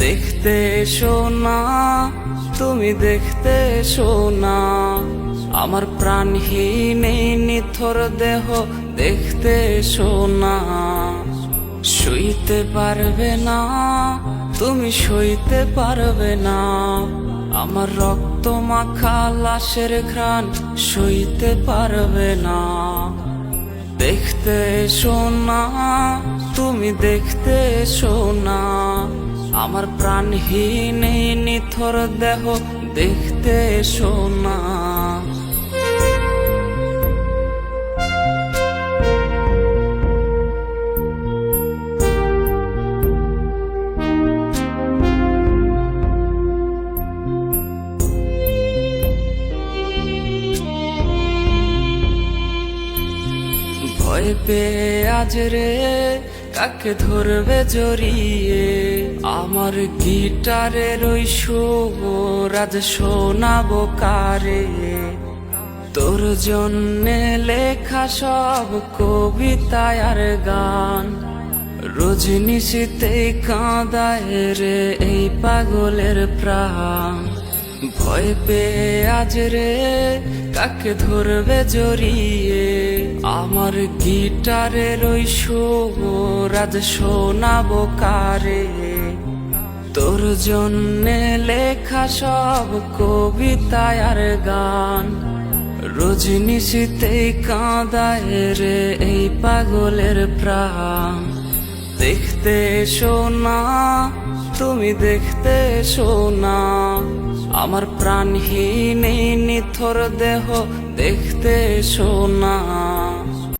দেখতে এসো না, তুমি দেখতে এসো না, আমার প্রাণহীন এই নিথর দেহ দেখতে এসো না। সইতে পারবে না, তুমি সইতে পারবে না, আমার রক্ত মাখা লাশের ঘ্রাণ সইতে পারবে না। দেখতে এসো না, তুমি দেখতে এসো না, আমার প্রাণহীন এই নিথর দেহ দেখতে এসো না। ভয় পেয়ে আজ রে কাকে ধরবে জড়িয়ে, আমার গিটারের ওই সুর আজ শোনাবো কারে। তোর জন্যে লেখা সব কবিতা আর গান, রজনিশীতে কাঁদায় রে এই পাগলের প্রাণ। ভয় পেয়ে আজ রে কাকে ধরবে জড়িয়ে, আমার গিটারের ওই সুর আজ শোনাবো কারে। তোর জন্যে লেখা সব কবিতা আর গান, রজনিশীতে কাঁদায় রে এই পাগলের প্রাণ। দেখতে এসো না, তুমি দেখতে এসো না, আমার প্রাণহীন এই নিথর দেহ দেখতে এসো না।